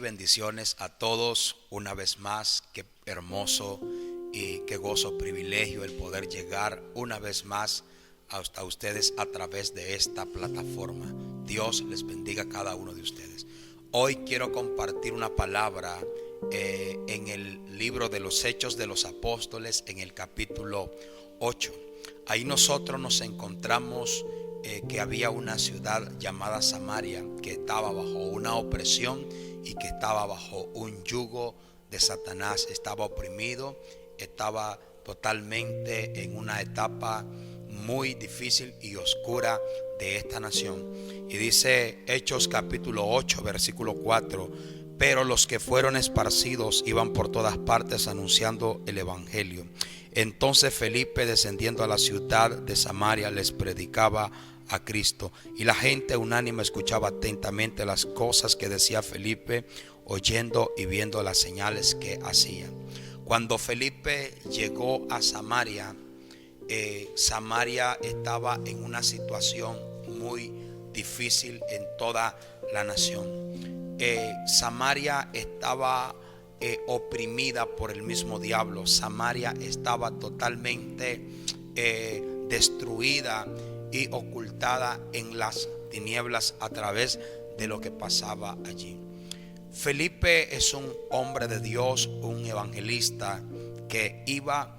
Bendiciones a todos una vez más. Qué hermoso y qué gozo, privilegio el poder llegar una vez más hasta ustedes a través de esta plataforma. Dios les bendiga a cada uno de ustedes. Hoy quiero compartir una palabra en el libro de los Hechos de los Apóstoles, en el capítulo 8. Ahí nosotros nos encontramos que había una ciudad llamada Samaria que estaba bajo una opresión y que estaba bajo un yugo de Satanás. Estaba oprimido, estaba totalmente en una etapa muy difícil y oscura de esta nación. Y dice Hechos capítulo 8 versículo 4: pero los que fueron esparcidos iban por todas partes anunciando el evangelio. Entonces Felipe, descendiendo a la ciudad de Samaria, les predicaba a Cristo, y la gente unánime escuchaba atentamente las cosas que decía Felipe, oyendo y viendo las señales que hacía. Cuando Felipe llegó a Samaria, Samaria estaba en una situación muy difícil en toda la nación. Samaria estaba oprimida por el mismo diablo. Samaria estaba totalmente destruida y ocultada en las tinieblas a través de lo que pasaba allí. Felipe es un hombre de Dios, un evangelista que iba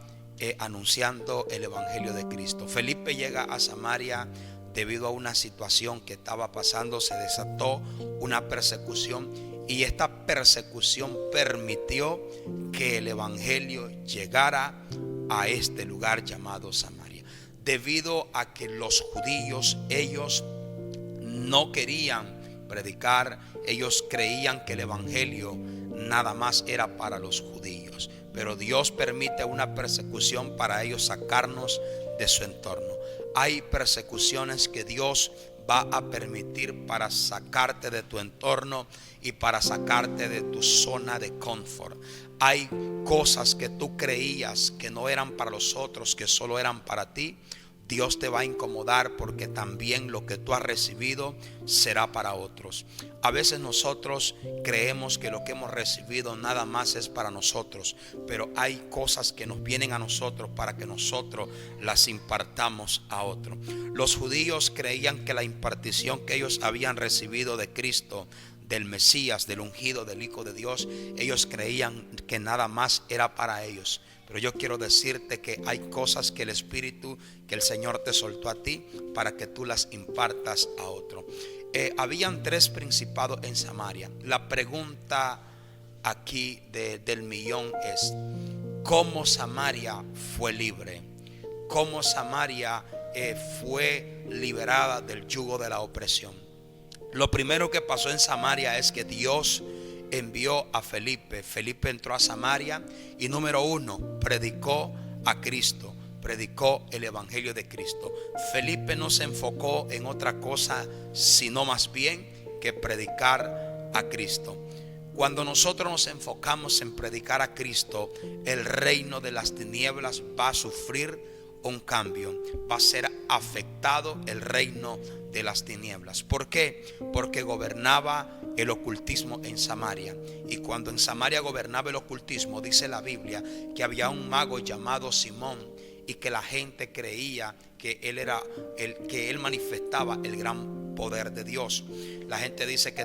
anunciando el evangelio de Cristo. Felipe llega a Samaria debido a una situación que estaba pasando. Se desató una persecución y esta persecución permitió que el evangelio llegara a este lugar llamado Samaria. Debido a que los judíos, ellos no querían predicar, ellos creían que el evangelio nada más era para los judíos, pero Dios permite una persecución para ellos sacarnos de su entorno. Hay persecuciones que Dios va a permitir para sacarte de tu entorno y para sacarte de tu zona de confort. Hay cosas que tú creías que no eran para los otros, que solo eran para ti. Dios te va a incomodar porque también lo que tú has recibido será para otros. A veces nosotros creemos que lo que hemos recibido nada más es para nosotros, pero hay cosas que nos vienen a nosotros para que nosotros las impartamos a otros. Los judíos creían que la impartición que ellos habían recibido de Cristo, del Mesías, del ungido, del Hijo de Dios, ellos creían que nada más era para ellos. Pero yo quiero decirte que hay cosas que el Espíritu, que el Señor te soltó a ti para que tú las impartas a otro. Habían 3 principados en Samaria. La pregunta aquí del millón es: ¿cómo Samaria fue libre? ¿Cómo Samaria fue liberada del yugo de la opresión? Lo primero que pasó en Samaria es que Dios envió a Felipe. Felipe entró a Samaria y número 1, predicó a Cristo, predicó el evangelio de Cristo. Felipe no se enfocó en otra cosa, sino más bien que predicar a Cristo. Cuando nosotros nos enfocamos en predicar a Cristo, el reino de las tinieblas va a sufrir un cambio, va a ser afectado el reino de las tinieblas. ¿Por qué? Porque gobernaba el ocultismo en Samaria, y cuando en Samaria gobernaba el ocultismo, dice la Biblia que había un mago llamado Simón y que la gente creía que él manifestaba el gran poder de Dios. La gente dice que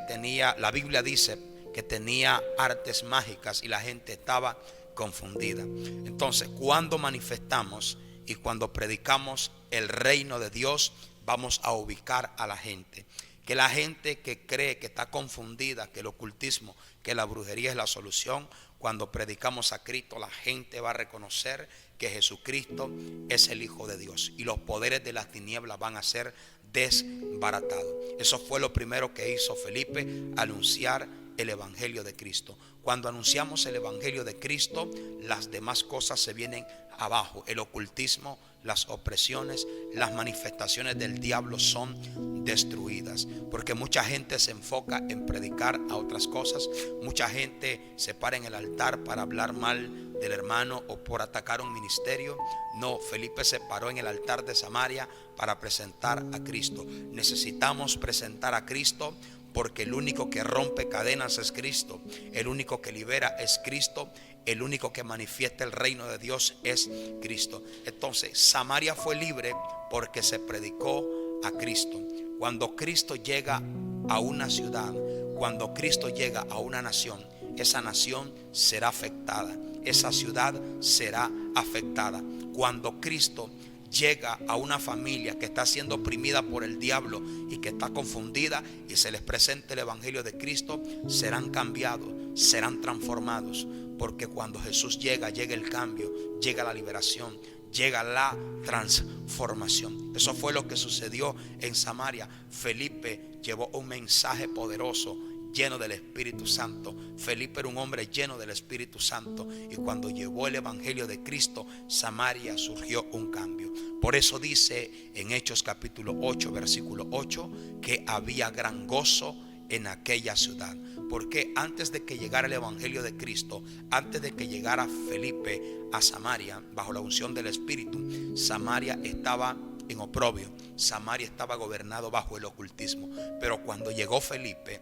la Biblia dice que tenía artes mágicas y la gente estaba confundida. Entonces, cuando manifestamos y cuando predicamos el reino de Dios, vamos a ubicar a la gente. Que la gente que cree, que está confundida, que el ocultismo, que la brujería es la solución, cuando predicamos a Cristo, la gente va a reconocer que Jesucristo es el Hijo de Dios y los poderes de las tinieblas van a ser desbaratados. Eso fue lo primero que hizo Felipe: anunciar el evangelio de Cristo. Cuando anunciamos el evangelio de Cristo, las demás cosas se vienen abajo. El ocultismo, las opresiones, las manifestaciones del diablo son destruidas, porque mucha gente se enfoca en predicar a otras cosas. Mucha gente se para en el altar para hablar mal del hermano o por atacar un ministerio. No, Felipe se paró en el altar de Samaria para presentar a Cristo. Necesitamos presentar a Cristo porque el único que rompe cadenas es Cristo, el único que libera es Cristo, el único que manifiesta el reino de Dios es Cristo. Entonces Samaria fue libre porque se predicó a Cristo. Cuando Cristo llega a una ciudad, cuando Cristo llega a una nación, esa nación será afectada, esa ciudad será afectada. Cuando Cristo llega a una familia que está siendo oprimida por el diablo y que está confundida, y se les presenta el evangelio de Cristo, serán cambiados, serán transformados, porque cuando Jesús llega el cambio, llega la liberación, llega la transformación. Eso fue lo que sucedió en Samaria. Felipe llevó un mensaje poderoso, lleno del Espíritu Santo. Felipe era un hombre lleno del Espíritu Santo, y cuando llevó el evangelio de Cristo, Samaria surgió un cambio. Por eso dice en Hechos capítulo 8 versículo 8 que había gran gozo en aquella ciudad, porque antes de que llegara el evangelio de Cristo, antes de que llegara Felipe a Samaria bajo la unción del Espíritu, Samaria estaba en oprobio, Samaria estaba gobernado bajo el ocultismo. Pero cuando llegó Felipe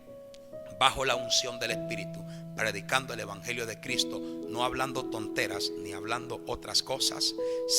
bajo la unción del Espíritu, predicando el evangelio de Cristo, no hablando tonteras ni hablando otras cosas,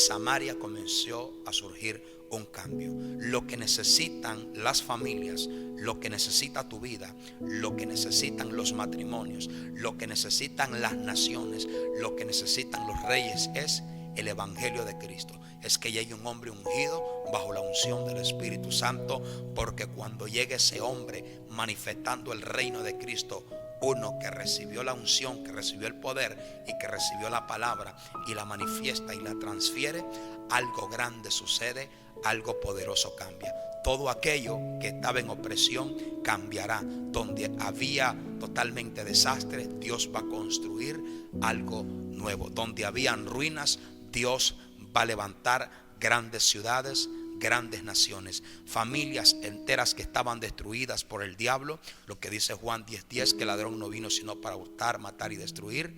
Samaria comenzó a surgir un cambio. Lo que necesitan las familias, lo que necesita tu vida, lo que necesitan los matrimonios, lo que necesitan las naciones, lo que necesitan los reyes es el evangelio de Cristo. Es que llegue un hombre ungido bajo la unción del Espíritu Santo, porque cuando llegue ese hombre manifestando el reino de Cristo, uno que recibió la unción, que recibió el poder y que recibió la palabra y la manifiesta y la transfiere, algo grande sucede, algo poderoso cambia. Todo aquello que estaba en opresión cambiará. Donde había totalmente desastre, Dios va a construir algo nuevo. Donde habían ruinas, Dios va a levantar grandes ciudades, grandes naciones, familias enteras que estaban destruidas por el diablo. Lo que dice Juan 10:10, que el ladrón no vino sino para hurtar, matar y destruir,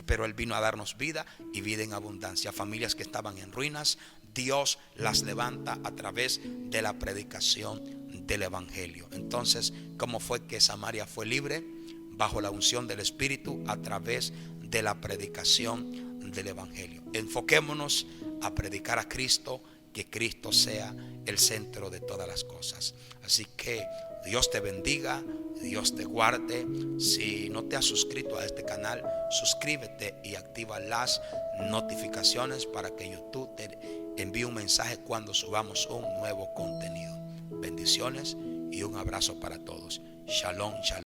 pero él vino a darnos vida y vida en abundancia. Familias que estaban en ruinas, Dios las levanta a través de la predicación del evangelio. Entonces, ¿cómo fue que Samaria fue libre? Bajo la unción del Espíritu, a través de la predicación del evangelio. Enfoquémonos a predicar a Cristo, que Cristo sea el centro de todas las cosas. Así que Dios te bendiga, Dios te guarde. Si no te has suscrito a este canal, suscríbete y activa las notificaciones para que YouTube te envíe un mensaje cuando subamos un nuevo contenido. Bendiciones y un abrazo para todos. Shalom, shalom.